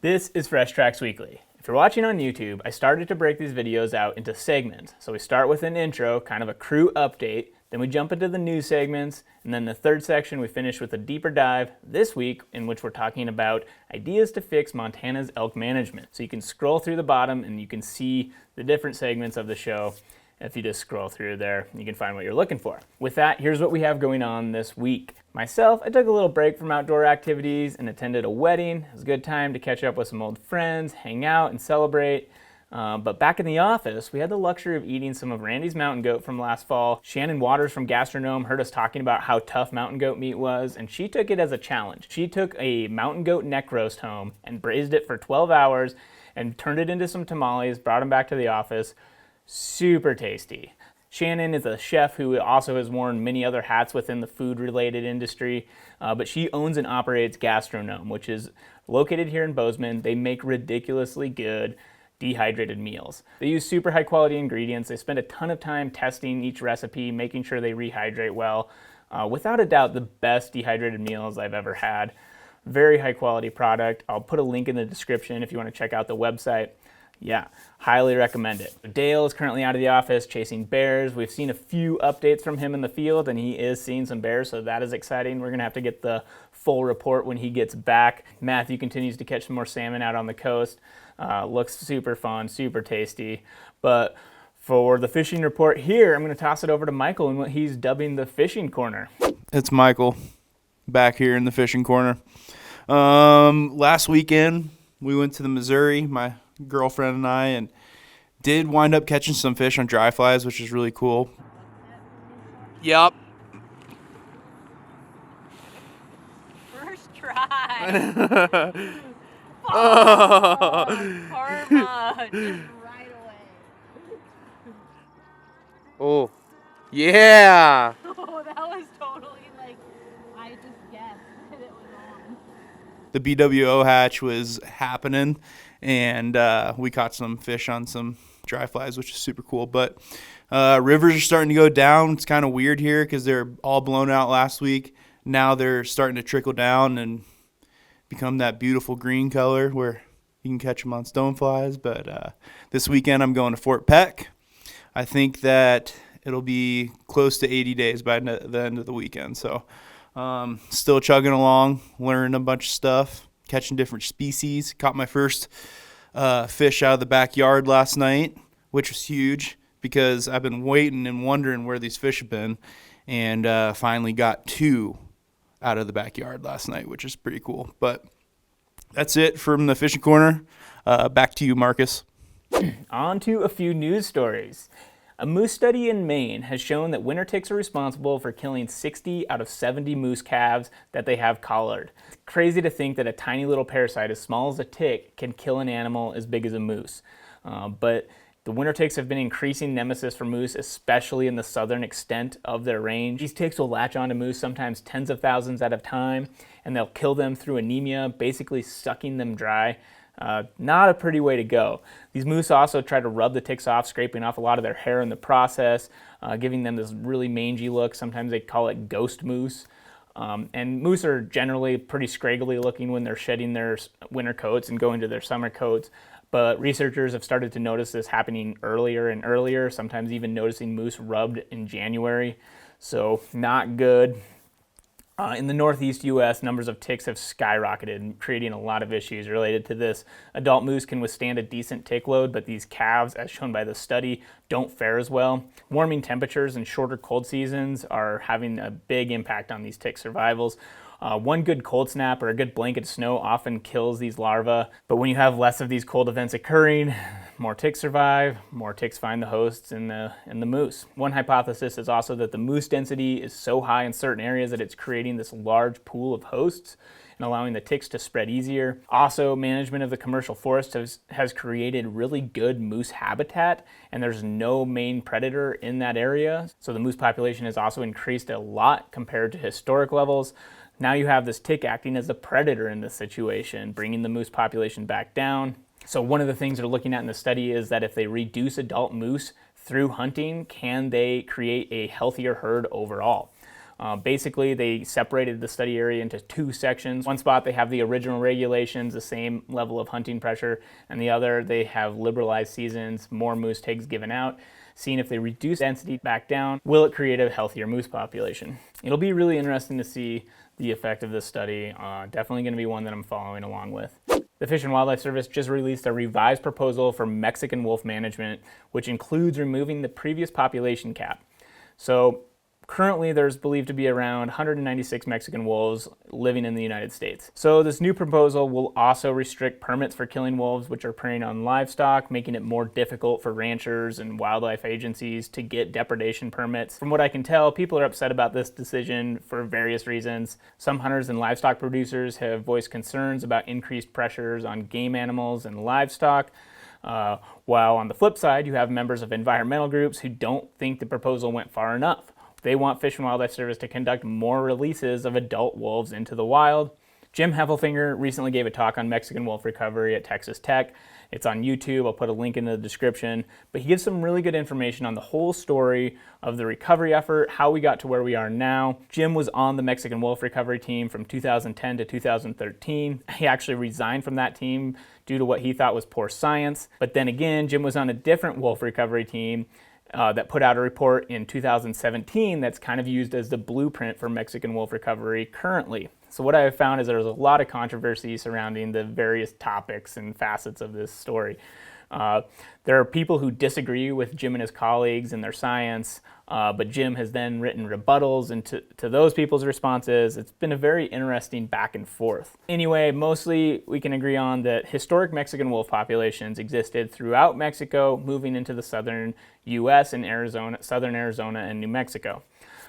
This is Fresh Tracks Weekly. If you're watching on YouTube, I started to break these videos out into segments. So we start with an intro, kind of a crew update, then we jump into the news segments, and then the third section we finish with a deeper dive this week in which we're talking about ideas to fix Montana's elk management. So you can scroll through the bottom and you can see the different segments of the show. If you just scroll through there, you can find what you're looking for. With that, here's what we have going on this week. Myself, I took a little break from outdoor activities and attended a wedding. It was a good time to catch up with some old friends, hang out, and celebrate. But back in the office, we had the luxury of eating some of Randy's mountain goat from last fall. Shannon Waters from Gastronome heard us talking about how tough mountain goat meat was, and she took it as a challenge. She took a mountain goat neck roast home and braised it for 12 hours and turned it into some tamales, brought them back to the office. Super tasty. Shannon is a chef who also has worn many other hats within the food-related industry, but she owns and operates Gastronome, which is located here in Bozeman. They make ridiculously good dehydrated meals. They use super high-quality ingredients. They spend a ton of time testing each recipe, making sure they rehydrate well. Without a doubt, the best dehydrated meals I've ever had. Very high-quality product. I'll put a link in the description if you want to check out the website. Yeah, highly recommend it. Dale is currently out of the office chasing bears. We've seen a few updates from him in the field, and he is seeing some bears, so that is exciting. We're gonna have to get the full report when he gets back. Matthew continues to catch some more salmon out on the coast. Looks super fun, super tasty. But for the fishing report here, I'm gonna toss it over to Michael and what he's dubbing the fishing corner. It's Michael back here in the fishing corner. Last weekend, we went to the Missouri, my girlfriend and I, and did wind up catching some fish on dry flies, which is really cool. Yep. First try. Oh, karma. Just right away. Oh, yeah. Oh, that was totally like, I just guessed that it was on. The BWO hatch was happening, and we caught some fish on some dry flies, which is super cool. But rivers are starting to go down. It's kind of weird here because they're all blown out last week. Now they're starting to trickle down and become that beautiful green color where you can catch them on stoneflies. But this weekend I'm going to Fort Peck. I think that it'll be close to 80 days by the end of the weekend. So still chugging along, learning a bunch of stuff, catching different species. Caught my first fish out of the backyard last night, which was huge because I've been waiting and wondering where these fish have been, and finally got two out of the backyard last night, which is pretty cool. But that's it from the fishing corner. Back to you, Marcus. On to a few news stories. A moose study in Maine has shown that winter ticks are responsible for killing 60 out of 70 moose calves that they have collared. It's crazy to think that a tiny little parasite as small as a tick can kill an animal as big as a moose. But the winter ticks have been increasing nemesis for moose, especially in the southern extent of their range. These ticks will latch onto moose sometimes tens of thousands at a time, and they'll kill them through anemia, basically sucking them dry. Not a pretty way to go. These moose also try to rub the ticks off, scraping off a lot of their hair in the process, giving them this really mangy look. Sometimes they call it ghost moose. And moose are generally pretty scraggly looking when they're shedding their winter coats and going to their summer coats. But researchers have started to notice this happening earlier and earlier, sometimes even noticing moose rubbed in January. So not good. In the northeast U.S., numbers of ticks have skyrocketed, creating a lot of issues related to this. Adult moose can withstand a decent tick load, but these calves, as shown by the study, don't fare as well. Warming temperatures and shorter cold seasons are having a big impact on these tick survivals. One good cold snap or a good blanket of snow often kills these larvae, but when you have less of these cold events occurring, more ticks survive, more ticks find the hosts in the moose. One hypothesis is also that the moose density is so high in certain areas that it's creating this large pool of hosts and allowing the ticks to spread easier. Also, management of the commercial forest has created really good moose habitat, and there's no main predator in that area. So the moose population has also increased a lot compared to historic levels. Now you have this tick acting as a predator in this situation, bringing the moose population back down. So one of the things they're looking at in the study is that if they reduce adult moose through hunting, can they create a healthier herd overall? Basically, they separated the study area into 2 sections. One spot, they have the original regulations, the same level of hunting pressure, and the other, they have liberalized seasons, more moose tags given out, seeing if they reduce density back down, will it create a healthier moose population? It'll be really interesting to see the effect of this study. Definitely going to be one that I'm following along with. The Fish and Wildlife Service just released a revised proposal for Mexican wolf management, which includes removing the previous population cap. So currently, there's believed to be around 196 Mexican wolves living in the United States. So this new proposal will also restrict permits for killing wolves, which are preying on livestock, making it more difficult for ranchers and wildlife agencies to get depredation permits. From what I can tell, people are upset about this decision for various reasons. Some hunters and livestock producers have voiced concerns about increased pressures on game animals and livestock. While on the flip side, you have members of environmental groups who don't think the proposal went far enough. They want Fish and Wildlife Service to conduct more releases of adult wolves into the wild. Jim Heffelfinger recently gave a talk on Mexican wolf recovery at Texas Tech. It's on YouTube. I'll put a link in the description. But he gives some really good information on the whole story of the recovery effort, how we got to where we are now. Jim was on the Mexican wolf recovery team from 2010 to 2013. He actually resigned from that team due to what he thought was poor science. But then again, Jim was on a different wolf recovery team that put out a report in 2017 that's kind of used as the blueprint for Mexican wolf recovery currently. So what I have found is there's a lot of controversy surrounding the various topics and facets of this story. There are people who disagree with Jim and his colleagues and their science, but Jim has then written rebuttals into those people's responses. It's been a very interesting back and forth. Anyway, mostly we can agree on that historic Mexican wolf populations existed throughout Mexico, moving into the southern U.S. and southern Arizona and New Mexico.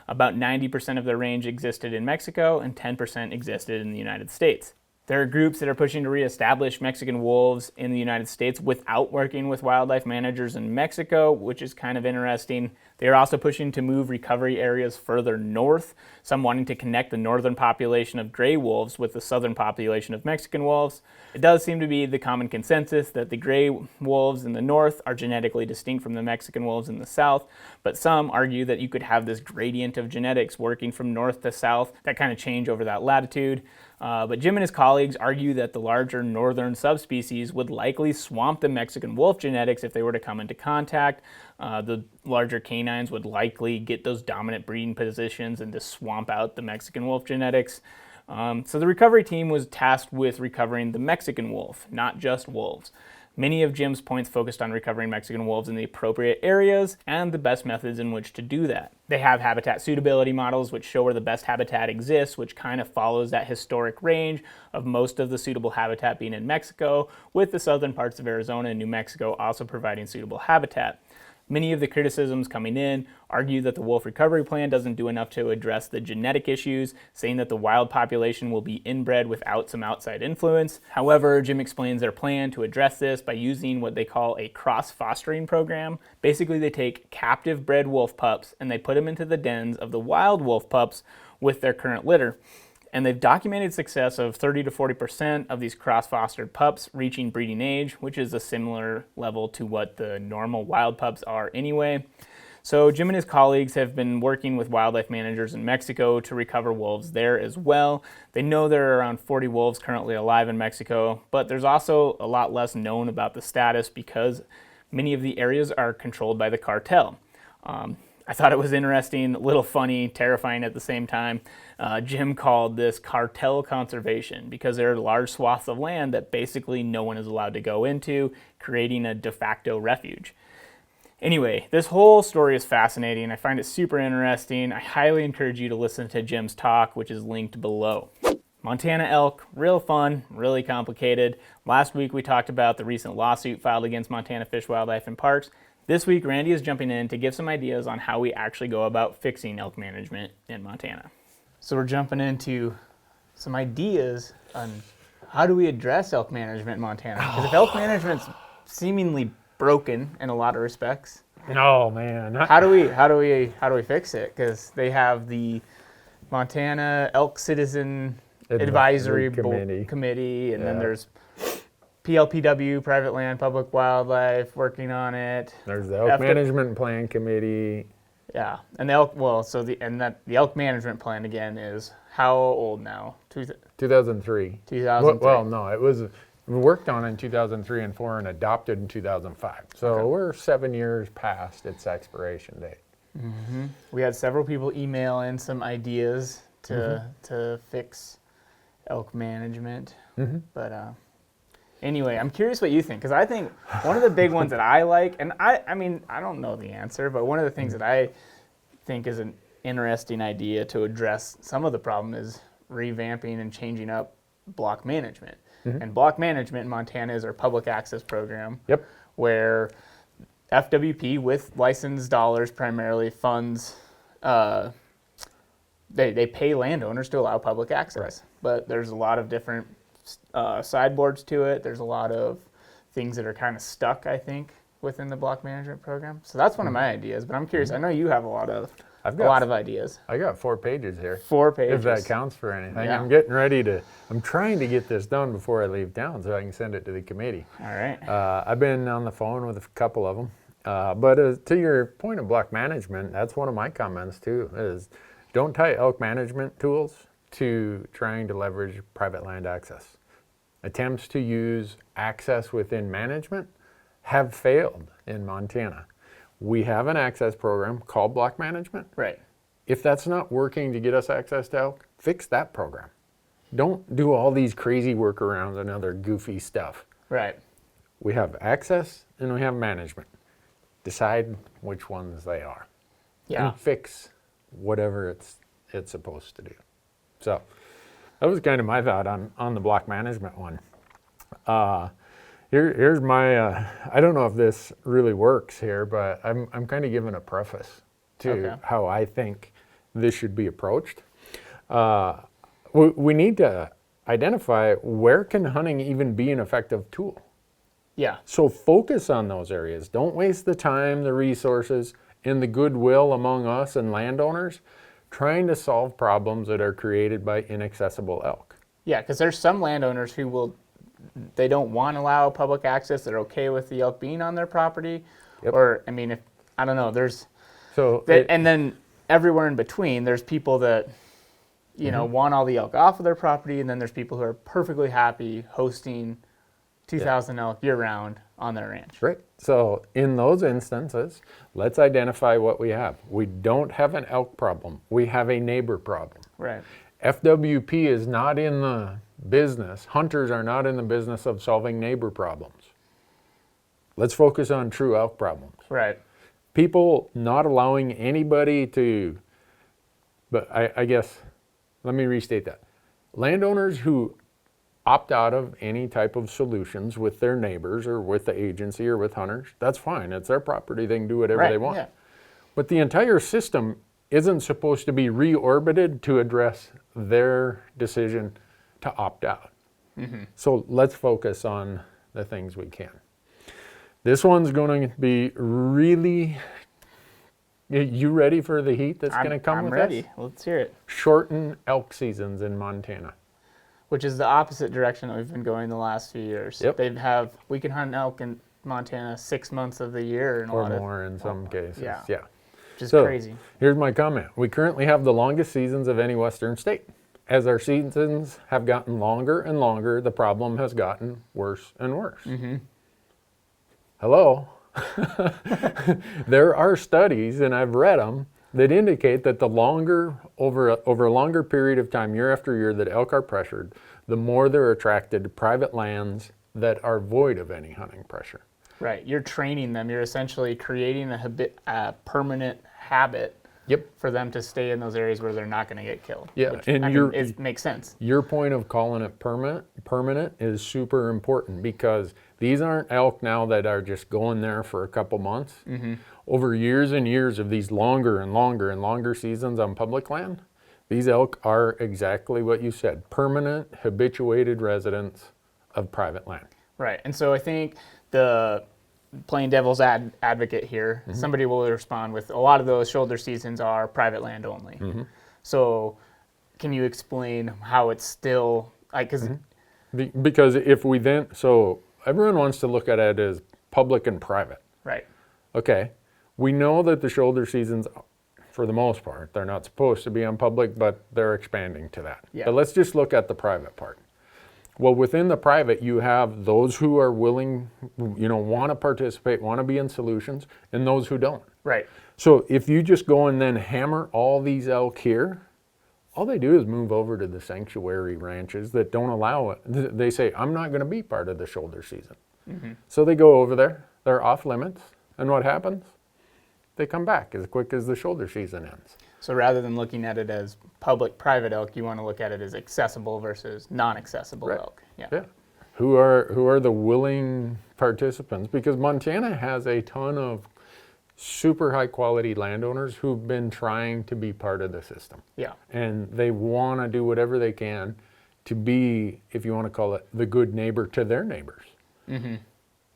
About 90% of their range existed in Mexico and 10% existed in the United States. There are groups that are pushing to reestablish Mexican wolves in the United States without working with wildlife managers in Mexico, which is kind of interesting. They are also pushing to move recovery areas further north, some wanting to connect the northern population of gray wolves with the southern population of Mexican wolves. It does seem to be the common consensus that the gray wolves in the north are genetically distinct from the Mexican wolves in the south, but some argue that you could have this gradient of genetics working from north to south that kind of change over that latitude. But Jim and his colleagues argue that the larger northern subspecies would likely swamp the Mexican wolf genetics if they were to come into contact. The larger canines would likely get those dominant breeding positions and to swamp out the Mexican wolf genetics. So the recovery team was tasked with recovering the Mexican wolf, not just wolves. Many of Jim's points focused on recovering Mexican wolves in the appropriate areas and the best methods in which to do that. They have habitat suitability models which show where the best habitat exists, which kind of follows that historic range of most of the suitable habitat being in Mexico, with the southern parts of Arizona and New Mexico also providing suitable habitat. Many of the criticisms coming in argue that the wolf recovery plan doesn't do enough to address the genetic issues, saying that the wild population will be inbred without some outside influence. However, Jim explains their plan to address this by using what they call a cross-fostering program. Basically, they take captive bred wolf pups and they put them into the dens of the wild wolf pups with their current litter. And they've documented success of 30 to 40% of these cross-fostered pups reaching breeding age, which is a similar level to what the normal wild pups are anyway. So Jim and his colleagues have been working with wildlife managers in Mexico to recover wolves there as well. They know there are around 40 wolves currently alive in Mexico, but there's also a lot less known about the status because many of the areas are controlled by the cartel. I thought it was interesting, a little funny, terrifying at the same time. Jim called this cartel conservation because there are large swaths of land that basically no one is allowed to go into, creating a de facto refuge. Anyway, this whole story is fascinating. I find it super interesting. I highly encourage you to listen to Jim's talk, which is linked below. Montana elk, real fun, really complicated. Last week we talked about the recent lawsuit filed against Montana Fish, Wildlife, and Parks. This week, Randy is jumping in to give some ideas on how we actually go about fixing elk management in Montana. So we're jumping into some ideas on how do we address elk management in Montana? Because if elk management's seemingly broken in a lot of respects, oh man, how do we fix it? Because they have the Montana Elk Citizen Advisory Committee, and then there's PLPW, Private Land, Public Wildlife, working on it. There's the Elk Management Plan Committee. Yeah, and the elk. Well, so the elk management plan again is how old now? 2003. 2003. Well, no, it was worked on in 2003 and 4 and adopted in 2005. So Okay. we're 7 years past its expiration date. We had several people email in some ideas to fix elk management, but anyway, I'm curious what you think, because I think one of the big ones that I like, and I mean, I don't know the answer, but one of the things that I think is an interesting idea to address some of the problem is revamping and changing up block management. And block management in Montana is our public access program, Yep. where FWP, with licensed dollars primarily, funds, they pay landowners to allow public access. Right. But there's a lot of different sideboards to it. There's a lot of things that are kind of stuck, I think, within the block management program. So that's one of my ideas, but I'm curious. I know you have a lot of ideas. I got 4 pages here. 4 pages. If that counts for anything. Yeah. I'm trying to get this done before I leave town so I can send it to the committee. All right. I've been on the phone with a couple of them. But to your point of block management, that's one of my comments too, is don't tie elk management tools to trying to leverage private land access. Attempts to use access within management have failed in Montana. We have an access program called block management. Right. If that's not working to get us access to elk, fix that program. Don't do all these crazy workarounds and other goofy stuff. Right. We have access and we have management. Decide which ones they are. Yeah. And fix whatever it's supposed to do. So that was kind of my thought on the block management one. Here's my, I don't know if this really works here, but I'm kind of giving a preface to how I think this should be approached. We need to identify where can hunting even be an effective tool. Yeah. So focus on those areas. Don't waste the time, the resources, and the goodwill among us and landowners trying to solve problems that are created by inaccessible elk. Yeah, because there's some landowners who they don't want to allow public access. They're okay with the elk being on their property. Yep. Or, I mean, I don't know, So and then everywhere in between, there's people that, you know, want all the elk off of their property, and then there's people who are perfectly happy hosting 2,000 elk year-round on their ranch. Right. So in those instances, let's identify what we have. We don't have an elk problem. We have a neighbor problem. Right. FWP is not in the business. Hunters are not in the business of solving neighbor problems. Let's focus on true elk problems. Right. People not allowing anybody to, but I guess, let me restate that. Landowners who opt out of any type of solutions with their neighbors or with the agency or with hunters, that's fine. It's their property. They can do whatever they want. Yeah. But the entire system isn't supposed to be reorbited to address their decision to opt out. So let's focus on the things we can. This one's going to be really, you ready for the heat that's going to come with I'm ready. this? Let's hear it. Shorten elk seasons in Montana. Which is the opposite direction that we've been going the last few years. Yep. We can hunt elk in Montana 6 months of the year. Or more in some cases. Yeah. Which is So, crazy. here's my comment. We currently have the longest seasons of any western state. As our seasons have gotten longer and longer, the problem has gotten worse and worse. Hello? There are studies, and I've read them, that indicate that the longer, over a longer period of time, year after year, that elk are pressured, the more they're attracted to private lands that are void of any hunting pressure. Right. You're training them. You're essentially creating a permanent habit Yep. for them to stay in those areas where they're not going to get killed. Yeah, Which, and it makes sense. Your point of calling it permanent is super important, because these aren't elk now that are just going there for a couple months. Over years and years of these longer and longer and longer seasons on public land, these elk are exactly what you said, permanent, habituated residents of private land. Right. And so I think playing devil's advocate here, somebody will respond with a lot of those shoulder seasons are private land only. So can you explain how it's still, Because if we then, so everyone wants to look at it as public and private. right. Okay, we know that the shoulder seasons for the most part. They're not supposed to be on public, but they're expanding to that. Yeah. But let's just look at the private part. Well, within the private, you have those who are willing, want to participate, want to be in solutions, and those who don't. Right. So if you just go and then hammer all these elk here, all they do is move over to the sanctuary ranches that don't allow it. They say, I'm not going to be part of the shoulder season. So they go over there, they're off limits, and what happens? They come back as quick as the shoulder season ends. So rather than looking at it as public-private elk, you want to look at it as accessible versus non-accessible Right. elk. Yeah. Who are the willing participants? Because Montana has a ton of super high quality landowners who've been trying to be part of the system. Yeah. And they want to do whatever they can to be, if you want to call it, the good neighbor to their neighbors.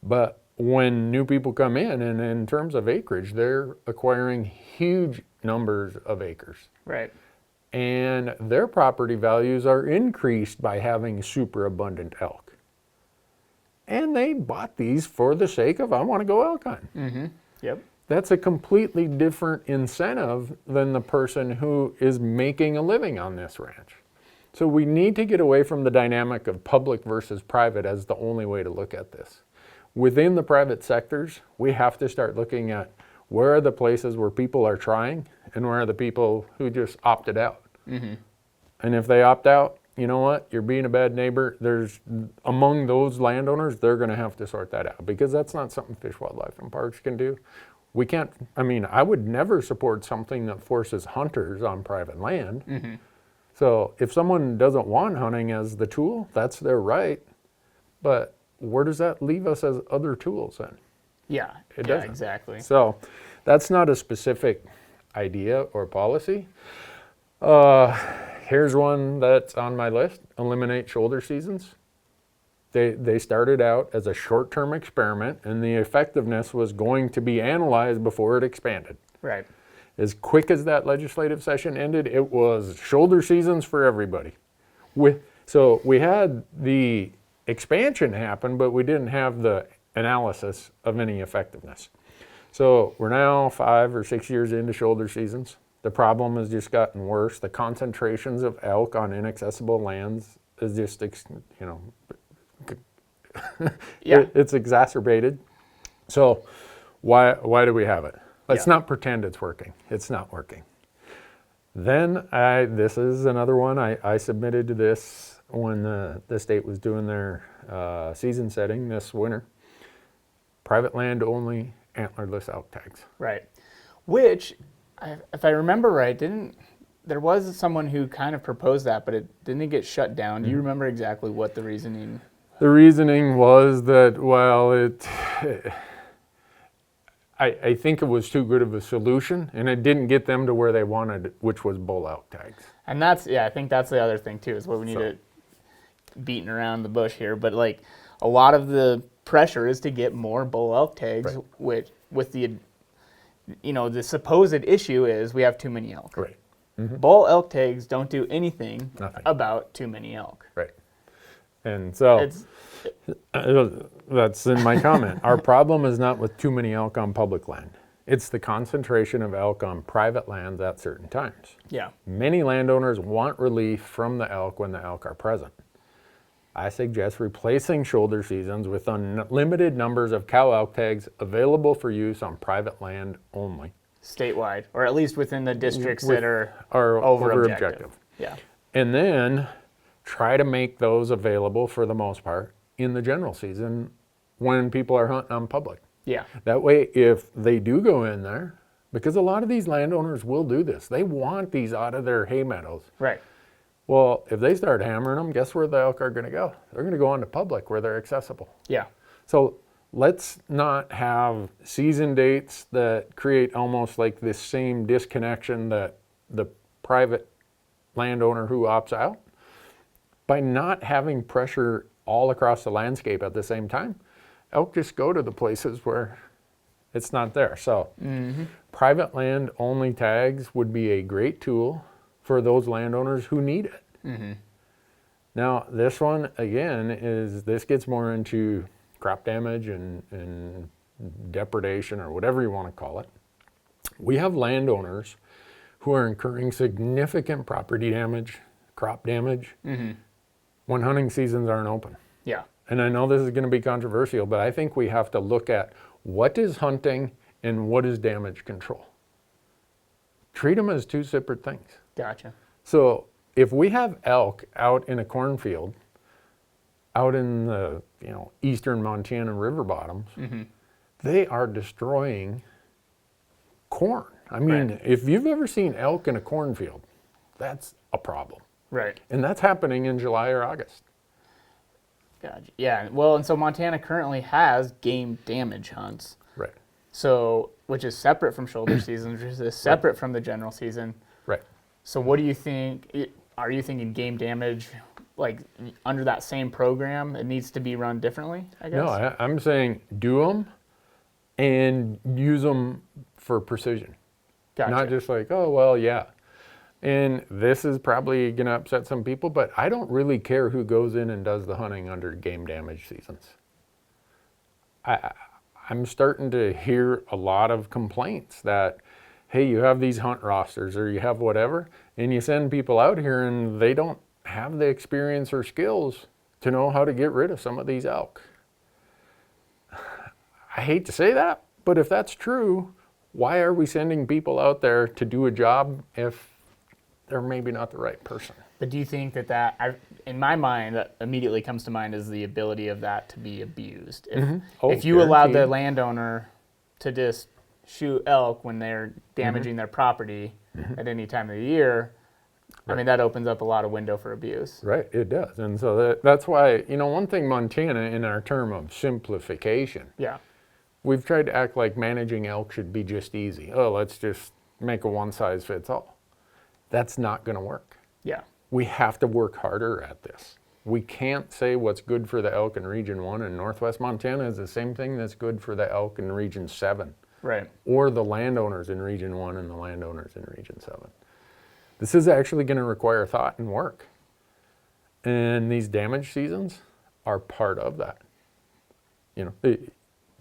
But when new people come in, and in terms of acreage, they're acquiring huge numbers of acres. Right. And their property values are increased by having super abundant elk. And they bought these for the sake of, I want to go elk hunting. Yep. That's a completely different incentive than the person who is making a living on this ranch. So we need to get away from the dynamic of public versus private as the only way to look at this. Within the private sectors, we have to start looking at where are the places where people are trying and where are the people who just opted out. And if they opt out, you know what? You're being a bad neighbor. There's, among those landowners, they're going to have to sort that out because that's not something Fish, Wildlife, and Parks can do. We can't, I would never support something that forces hunters on private land. So if someone doesn't want hunting as the tool, that's their right. But where does that leave us as other tools then? Yeah. It yeah, doesn't. exactly. So that's not a specific idea or policy. Here's one that's on my list: eliminate shoulder seasons. They started out as a short-term experiment, and the effectiveness was going to be analyzed before it expanded. Right. As quick as that legislative session ended, it was shoulder seasons for everybody. So we had the expansion happen, but we didn't have the analysis of any effectiveness. So we're now 5 or 6 years into shoulder seasons. The problem has just gotten worse. The concentrations of elk on inaccessible lands is just, it's exacerbated. So why do we have it? Let's not pretend it's working. It's not working. Then this is another one. I submitted to this when the state was doing their season setting this winter. Private land only, antlerless elk tags. Right. Which, if I remember right, there was someone who kind of proposed that, but it didn't get shut down. Do you remember exactly what the reasoning? The reasoning was that, well, I think it was too good of a solution, and it didn't get them to where they wanted, which was bull elk tags. And I think that's the other thing too, is what we need to beating around the bush here. But like, a lot of the pressure is to get more bull elk tags, which with the, the supposed issue is we have too many elk. Right. Bull elk tags don't do anything Nothing. about too many elk. Right. And so that's in my comment. Our problem is not with too many elk on public land. It's the concentration of elk on private lands at certain times. Yeah. Many landowners want relief from the elk when the elk are present. I suggest replacing shoulder seasons with unlimited numbers of cow elk tags available for use on private land only. Statewide, or at least within the districts that are over over objective. Yeah. And then try to make those available for the most part in the general season when people are hunting on public. Yeah. That way, if they do go in there, because a lot of these landowners will do this, they want these out of their hay meadows. Right. Well, if they start hammering them, guess where the elk are going to go? They're going to go onto public where they're accessible. Yeah. So let's not have season dates that create almost like this same disconnection that the private landowner who opts out. By not having pressure all across the landscape at the same time, elk just go to the places where it's not there. So private land only tags would be a great tool for those landowners who need it. Now this one again this gets more into crop damage and depredation or whatever you want to call it. We have landowners who are incurring significant property damage, crop damage, when hunting seasons aren't open. Yeah. And I know this is going to be controversial, but I think we have to look at what is hunting and what is damage control. Treat them as two separate things. Gotcha. So if we have elk out in a cornfield, out in the eastern Montana river bottoms, they are destroying corn. I mean, Right. if you've ever seen elk in a cornfield, that's a problem. Right. And that's happening in July or August. Gotcha. Yeah. Well, and so Montana currently has game damage hunts. Right. So, which is separate from shoulder season, which is separate from the general season. Right. So, what do you think? Are you thinking game damage, like under that same program, it needs to be run differently? I guess. No, I'm saying do them and use them for precision. Gotcha. Not just like, oh, well, yeah. And this is probably going to upset some people, but I don't really care who goes in and does the hunting under game damage seasons. I'm starting to hear a lot of complaints that, hey, you have these hunt rosters or you have whatever, and you send people out here and they don't have the experience or skills to know how to get rid of some of these elk. I hate to say that, but if that's true, why are we sending people out there to do a job if they're maybe not the right person? But do you think that in my mind, that immediately comes to mind is the ability of that to be abused? If, Oh, if you allowed the guaranteed. landowner to just shoot elk when they're damaging their property at any time of the year, I mean, that opens up a lot of window for abuse. Right, it does. And so that's why, one thing Montana, in our term of simplification, Yeah. we've tried to act like managing elk should be just easy. Oh, let's just make a one size fits all. That's not going to work. Yeah. We have to work harder at this. We can't say what's good for the elk in Region 1 in Northwest Montana is the same thing that's good for the elk in Region 7. Right. Or the landowners in Region 1 and the landowners in Region 7. This is actually going to require thought and work. And these damage seasons are part of that.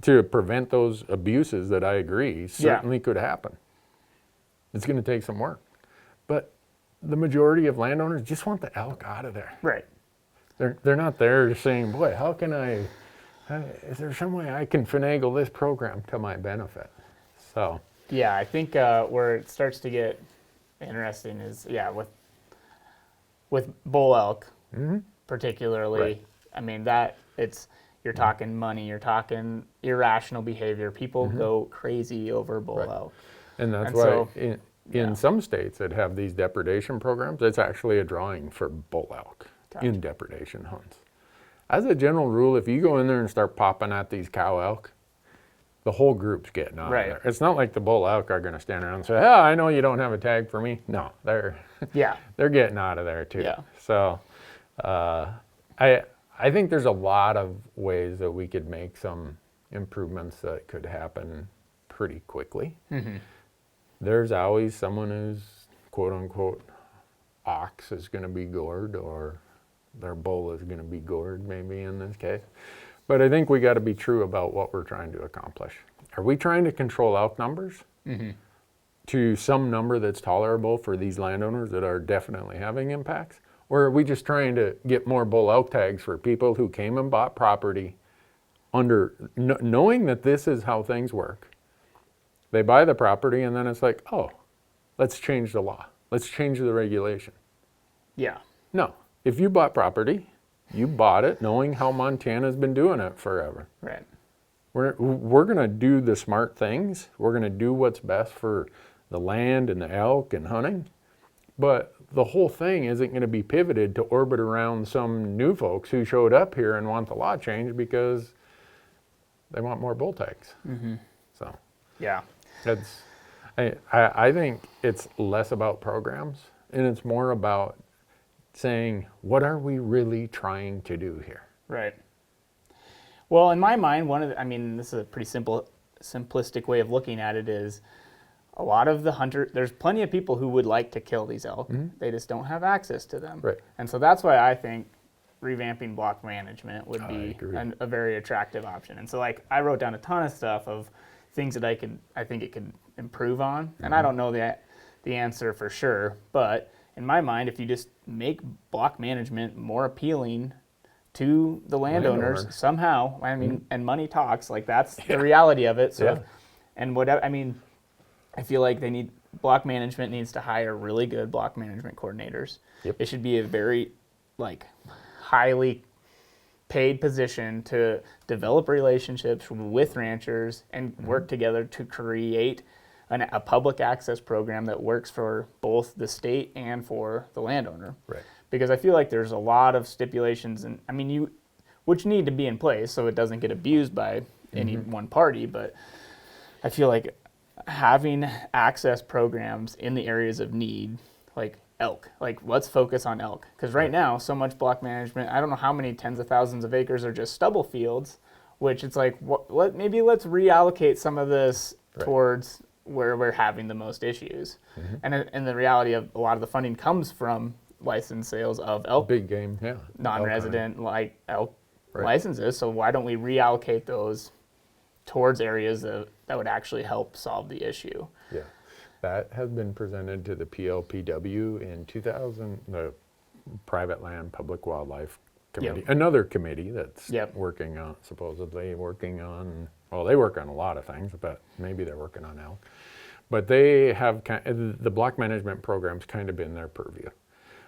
To prevent those abuses that I agree certainly could happen. It's going to take some work. But the majority of landowners just want the elk out of there. Right. They're not there saying, boy, how can is there some way I can finagle this program to my benefit? So. Yeah, I think where it starts to get interesting is, with bull elk, particularly. Right. I mean, you're talking money, you're talking irrational behavior. People go crazy over bull elk. And that's And why so- in some states that have these depredation programs, it's actually a drawing for bull elk in depredation hunts. As a general rule, if you go in there and start popping at these cow elk, the whole group's getting out Right. of there. It's not like the bull elk are going to stand around and say, "Oh, I know you don't have a tag for me." No, they're Yeah. they're getting out of there too. Yeah. So, I think there's a lot of ways that we could make some improvements that could happen pretty quickly. There's always someone who's quote unquote ox is going to be gored, or their bull is going to be gored, maybe in this case. But I think we got to be true about what we're trying to accomplish. Are we trying to control elk numbers to some number that's tolerable for these landowners that are definitely having impacts? Or are we just trying to get more bull elk tags for people who came and bought property under knowing that this is how things work? They buy the property and then it's like, oh, let's change the law. Let's change the regulation. Yeah. No, if you bought property, you bought it knowing how Montana's been doing it forever. Right. We're going to do the smart things. We're going to do what's best for the land and the elk and hunting. But the whole thing isn't going to be pivoted to orbit around some new folks who showed up here and want the law changed because they want more bull tags. So Yeah. I think it's less about programs and it's more about saying, what are we really trying to do here? Right. Well, in my mind, this is a pretty simplistic way of looking at it is a lot of the there's plenty of people who would like to kill these elk. They just don't have access to them. Right. And so that's why I think revamping block management would be agree. a very attractive option. And so I wrote down a ton of stuff of things that I think it could improve on. And I don't know the the answer for sure. But in my mind, if you just make block management more appealing to the landowners Landowner. somehow, I mean, and money talks, like that's the reality of it. So, Yeah. and whatever, I mean, I feel like block management needs to hire really good block management coordinators. Yep. It should be a very, like, highly paid position to develop relationships with ranchers and work together to create a public access program that works for both the state and for the landowner. Right. Because I feel like there's a lot of stipulations, and I mean, which need to be in place so it doesn't get abused by any one party. But I feel like having access programs in the areas of need, like elk, like let's focus on elk, because right now so much block management, I don't know how many tens of thousands of acres are just stubble fields, which it's like maybe let's reallocate some of this towards where we're having the most issues. And the reality of a lot of the funding comes from license sales of elk, Big game, yeah. non-resident like elk licenses. So why don't we reallocate those towards areas that would actually help solve the issue? Yeah, that has been presented to the PLPW in 2000, the Private Land Public Wildlife Committee, another committee that's supposedly working on, well, they work on a lot of things, but maybe they're working on elk. But they have, the block management program's kind of been their purview.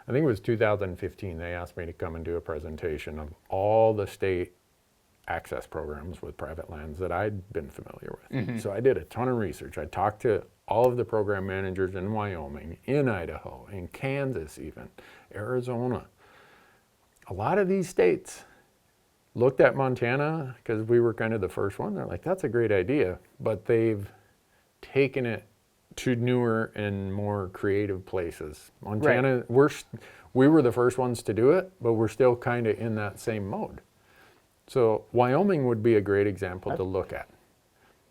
I think it was 2015, they asked me to come and do a presentation of all the state access programs with private lands that I'd been familiar with. So I did a ton of research. I talked to all of the program managers in Wyoming, in Idaho, in Kansas even, Arizona. A lot of these states looked at Montana, because we were kind of the first one. They're like, that's a great idea, but they've taken it to newer and more creative places. Montana, we were the first ones to do it, but we're still kind of in that same mode. So Wyoming would be a great example to look at,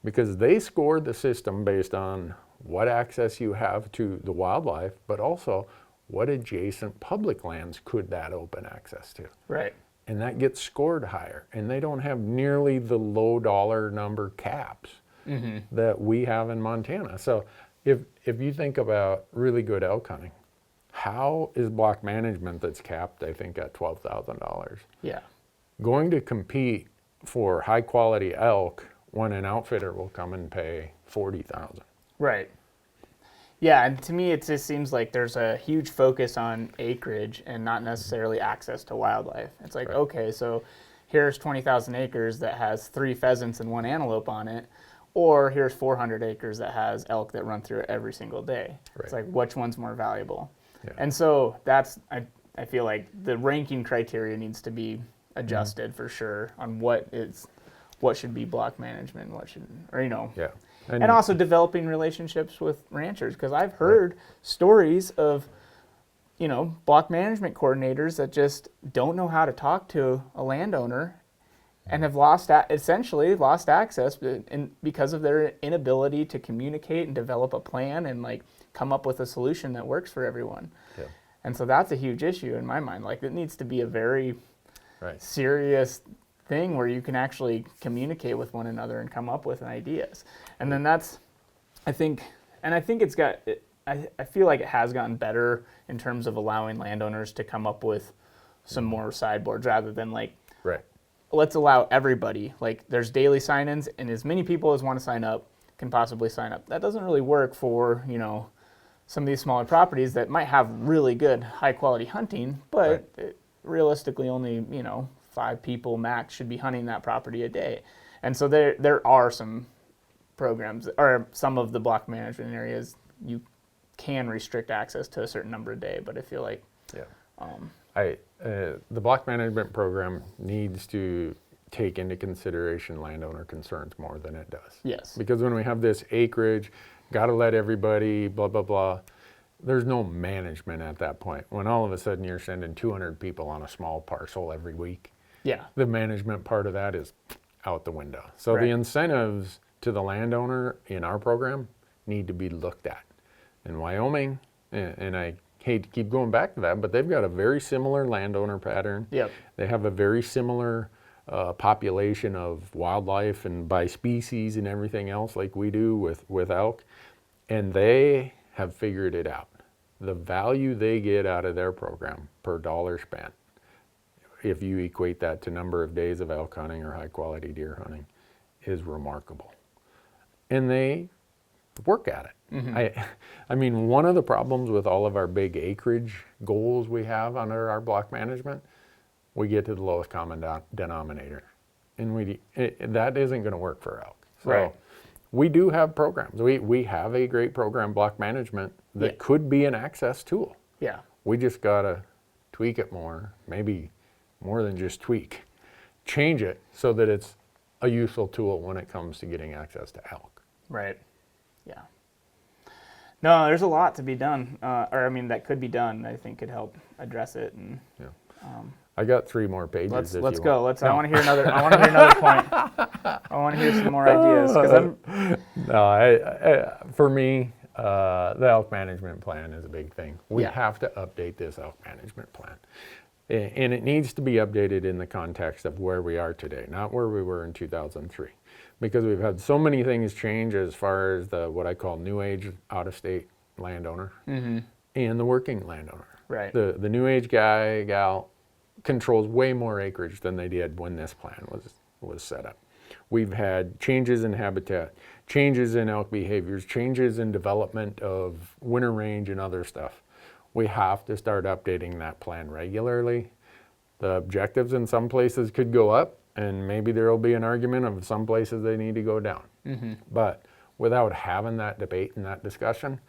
because they scored the system based on what access you have to the wildlife, but also what adjacent public lands could that open access to. Right. And that gets scored higher. And they don't have nearly the low dollar number caps that we have in Montana. So if you think about really good elk hunting, how is block management that's capped, I think, at $12,000? Yeah. Going to compete for high quality elk when an outfitter will come and pay $40,000? Right. Yeah, and to me it just seems like there's a huge focus on acreage and not necessarily access to wildlife. It's like, okay, so here's 20,000 acres that has 3 pheasants and 1 antelope on it, or here's 400 acres that has elk that run through it every single day. It's like, which one's more valuable? Yeah. And so that's, I feel like the ranking criteria needs to be adjusted for sure on what should be block management, what should, or Yeah. And also developing relationships with ranchers, because I've heard stories of, block management coordinators that just don't know how to talk to a landowner and have essentially lost access because of their inability to communicate and develop a plan and like come up with a solution that works for everyone. Yeah. And so that's a huge issue in my mind. Like, it needs to be a very serious thing where you can actually communicate with one another and come up with ideas. And then I think it's got, I feel like it has gotten better in terms of allowing landowners to come up with some more sideboards rather than like, let's allow everybody, like there's daily sign-ins and as many people as want to sign up can possibly sign up. That doesn't really work for, some of these smaller properties that might have really good high quality hunting, but realistically only, 5 people max should be hunting that property a day. And so there are some programs, or some of the block management areas, you can restrict access to a certain number a day, but I feel like the block management program needs to take into consideration landowner concerns more than it does. Yes. Because when we have this acreage, got to let everybody, blah, blah, blah, there's no management at that point. When all of a sudden you're sending 200 people on a small parcel every week, the management part of that is out the window. So the incentives to the landowner in our program need to be looked at. In Wyoming, and I hate to keep going back to that, but they've got a very similar landowner pattern. Yep. They have a very similar population of wildlife and by species and everything else like we do with elk. And they have figured it out. The value they get out of their program per dollar spent, if you equate that to number of days of elk hunting or high quality deer hunting, is remarkable. And they work at it. I mean, one of the problems with all of our big acreage goals we have under our block management, we get to the lowest common denominator. And that isn't going to work for elk. So Right. we do have programs. We have a great program, block management, that could be an access tool. Yeah. We just got to tweak it more, maybe more than just tweak. Change it so that it's a useful tool when it comes to getting access to elk. Right. Yeah. No, there's a lot to be done, that could be done. I think could help address it. And Yeah. I got 3 more pages. let's go. I want to hear another. I want to hear another point. I want to hear some more ideas because for me, the elk management plan is a big thing. We Yeah. have to update this elk management plan. And it needs to be updated in the context of where we are today, not where we were in 2003. Because we've had so many things change as far as what I call new age out-of-state landowner and the working landowner. Right. The new age guy, gal, controls way more acreage than they did when this plan was set up. We've had changes in habitat, changes in elk behaviors, changes in development of winter range and other stuff. We have to start updating that plan regularly. The objectives in some places could go up, and maybe there will be an argument of some places they need to go down. But without having that debate and that discussion,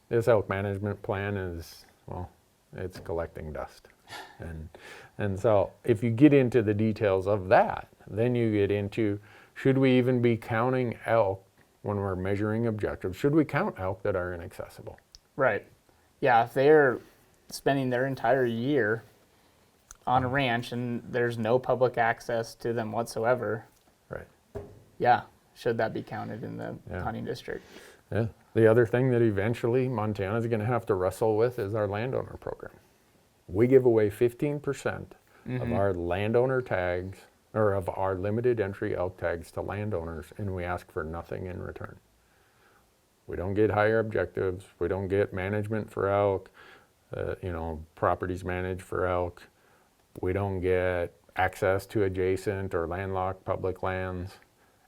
this elk management plan is, well, it's collecting dust. And so if you get into the details of that, then you get into, should we even be counting elk when we're measuring objectives? Should we count elk that are inaccessible? Right. Yeah, if they're spending their entire year on a ranch and there's no public access to them whatsoever, Right. yeah, should that be counted in the Yeah. hunting district? Yeah. The other thing that eventually Montana's going to have to wrestle with is our landowner program. We give away 15% of our landowner tags, or of our limited entry elk tags to landowners, and we ask for nothing in return. We don't get higher objectives. We don't get management for elk, properties managed for elk. We don't get access to adjacent or landlocked public lands.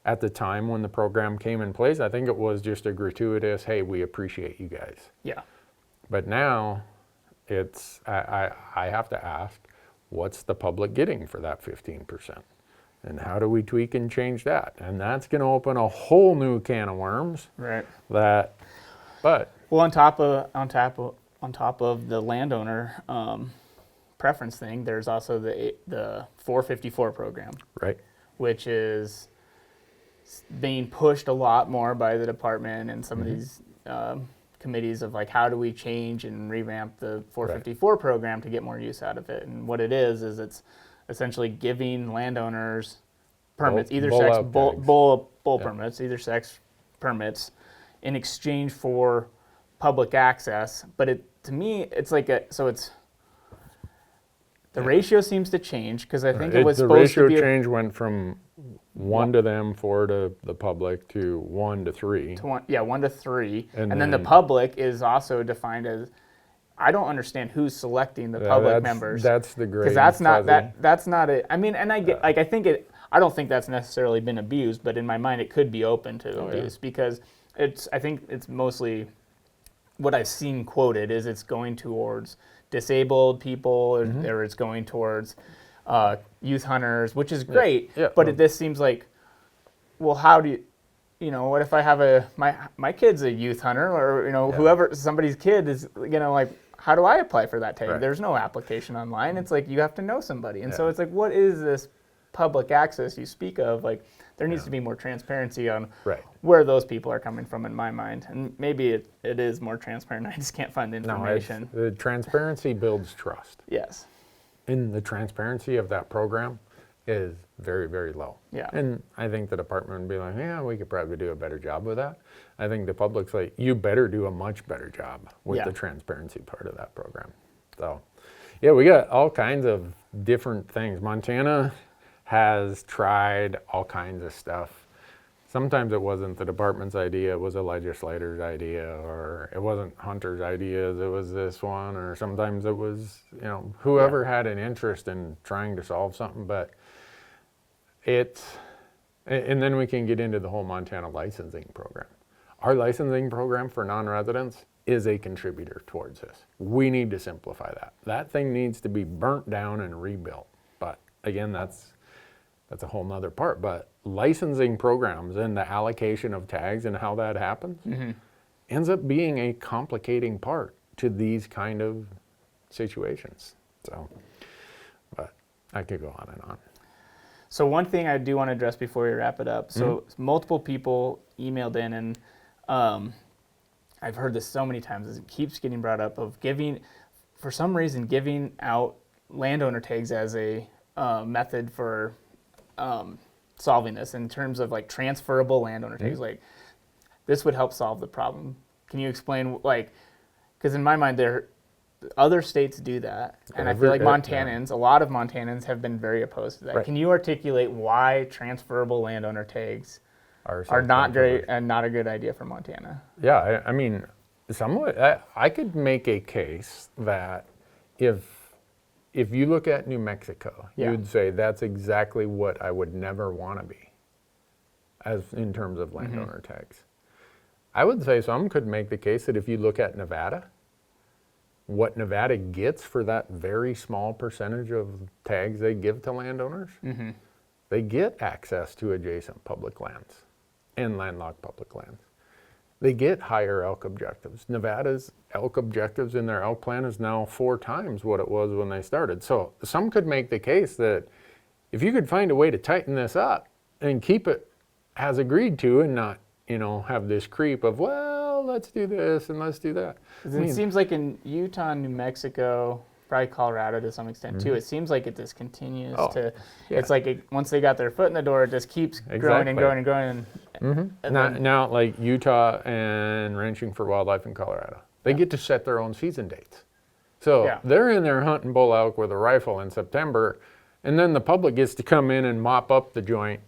At the time when the program came in place, I think it was just a gratuitous, hey, we appreciate you guys. Yeah. But now it's, I have to ask, what's the public getting for that 15%? And how do we tweak and change that? And that's going to open a whole new can of worms. Right. But Well, on top of the landowner preference thing, there's also the 454 program, right, which is being pushed a lot more by the department and some of these committees of like, how do we change and revamp the 454 program to get more use out of it? And what it is it's essentially giving landowners permits, bull permits, either sex permits, in exchange for public access. But to me, it's like the ratio seems to change because I think it was supposed to be the ratio change went from 1 to them, 4 to the public, to 1 to 3. 1 to 3, And and then the then- public is also defined as. I don't understand who's selecting the public members. That's the great. Because that's not it. I mean, and I get like I don't think that's necessarily been abused, but in my mind it could be open to abuse because I think it's mostly what I've seen quoted is it's going towards disabled people or it's going towards youth hunters, which is great. Yeah. But this seems like, well, how do you what if I have my kid's a youth hunter or whoever somebody's kid is like. How do I apply for that tag? Right. There's no application online. It's like you have to know somebody. And so it's like, what is this public access you speak of? Like, there needs to be more transparency on where those people are coming from in my mind. And maybe it is more transparent. I just can't find the information. No, the transparency builds trust. Yes. And the transparency of that program is very, very low. Yeah. And I think the department would be like, yeah, we could probably do a better job with that. I think the public's like, you better do a much better job with the transparency part of that program. So, yeah, we got all kinds of different things. Montana has tried all kinds of stuff sometimes it wasn't the department's idea, it was a legislator's idea, or it wasn't Hunter's ideas, it was this one, or sometimes it was, whoever had an interest in trying to solve something. But and then we can get into the whole Montana licensing program. Our licensing program for non-residents is a contributor towards this. We need to simplify that. That thing needs to be burnt down and rebuilt. But again, that's a whole nother part. But licensing programs and the allocation of tags and how that happens ends up being a complicating part to these kind of situations. So, but I could go on and on. So one thing I do want to address before we wrap it up. So multiple people emailed in, and I've heard this so many times, as it keeps getting brought up, of for some reason, giving out landowner tags as a method for solving this in terms of like transferable landowner tags. Like, this would help solve the problem. Can you explain, like, because in my mind, other states do that, and I feel like a lot of Montanans have been very opposed to that. Right. Can you articulate why transferable landowner tags are not great and not a good idea for Montana? Yeah, I mean, I could make a case that if you look at New Mexico, you'd say that's exactly what I would never want to be, as in terms of landowner tags. I would say some could make the case that if you look at Nevada, what Nevada gets for that very small percentage of tags they give to landowners, they get access to adjacent public lands and landlocked public lands. They get higher elk objectives. Nevada's elk objectives in their elk plan is now 4 times what it was when they started. So some could make the case that if you could find a way to tighten this up and keep it as agreed to and not, have this creep of, well, let's do this and let's do that. It seems like in Utah, New Mexico, probably Colorado to some extent too, it seems like it just continues it's like once they got their foot in the door, it just keeps growing and growing and growing. Now, like Utah and Ranching for Wildlife in Colorado, they get to set their own season dates. So they're in there hunting bull elk with a rifle in September, and then the public gets to come in and mop up the joint.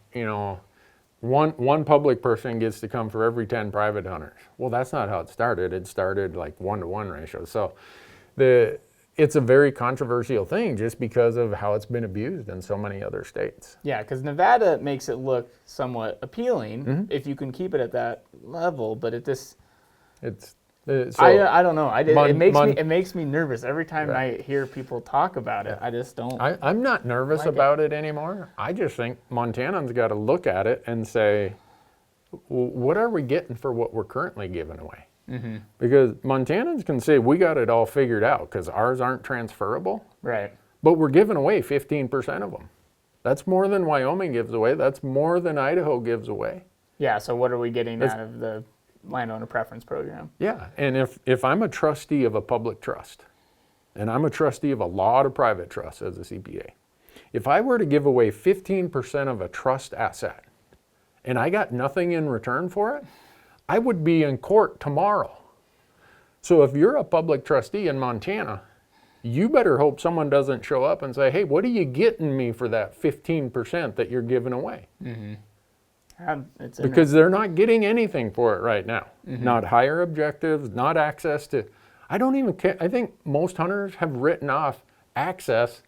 One public person gets to come for every 10 private hunters. Well, that's not how it started. It started like 1-to-1 ratio. So it's a very controversial thing just because of how it's been abused in so many other states. Yeah, because Nevada makes it look somewhat appealing if you can keep it at that level, but I don't know. It makes me nervous every time I hear people talk about it. I just don't. I'm not nervous about it anymore. I just think Montanans got to look at it and say, what are we getting for what we're currently giving away? Because Montanans can say we got it all figured out because ours aren't transferable. Right. But we're giving away 15% of them. That's more than Wyoming gives away. That's more than Idaho gives away. Yeah, so what are we getting out of the landowner preference program? Yeah, and if I'm a trustee of a public trust, and I'm a trustee of a lot of private trusts as a CPA, if I were to give away 15% of a trust asset, and I got nothing in return for it, I would be in court tomorrow. So if you're a public trustee in Montana, you better hope someone doesn't show up and say, hey, what are you getting me for that 15% that you're giving away? Because they're not getting anything for it right now. Not higher objectives, not access to, I don't even care. I think most hunters have written off access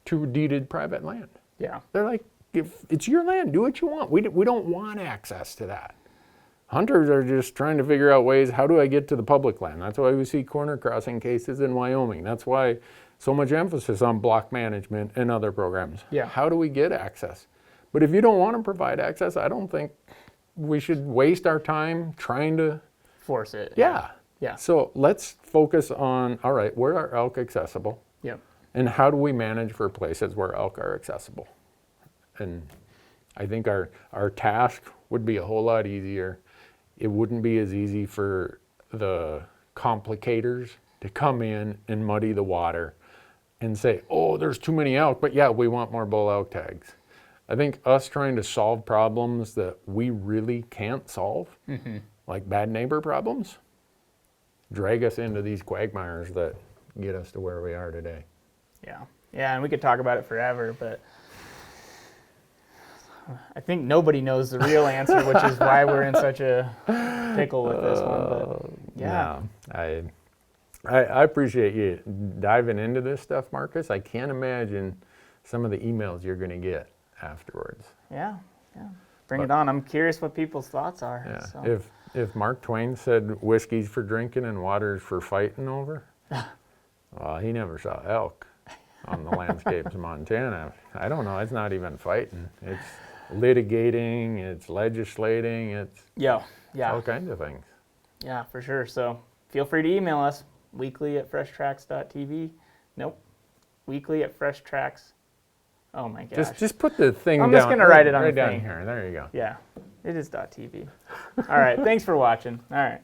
to deeded private land. Yeah. They're like, if it's your land, do what you want. We don't want access to that. Hunters are just trying to figure out ways, how do I get to the public land? That's why we see corner crossing cases in Wyoming. That's why so much emphasis on block management and other programs. Yeah. How do we get access? But if you don't want to provide access, I don't think we should waste our time trying to force it. Yeah. Yeah. So let's focus on, all right, where are elk accessible? Yep. And how do we manage for places where elk are accessible? And I think our task would be a whole lot easier. It wouldn't be as easy for the complicators to come in and muddy the water and say, oh, there's too many elk, but yeah, we want more bull elk tags. I think us trying to solve problems that we really can't solve, like bad neighbor problems, drag us into these quagmires that get us to where we are today. Yeah. Yeah, and we could talk about it forever, but I think nobody knows the real answer, which is why we're in such a pickle with this one. But yeah. No, I appreciate you diving into this stuff, Marcus. I can't imagine some of the emails you're going to get afterwards. Yeah. Bring it on. I'm curious what people's thoughts are. Yeah. So. If Mark Twain said whiskey's for drinking and water's for fighting over, well, he never saw elk on the landscapes of Montana. I don't know. It's not even fighting. It's litigating. It's legislating. It's Yeah. all kinds of things. Yeah, for sure. So feel free to email us, weekly@freshtracks.tv. Nope. weekly@freshtracks. Oh my gosh. Just put the thing I'm down. just going to write it on right the down thing. here. There you go. Yeah, it is .tv. All right, thanks for watching. All right.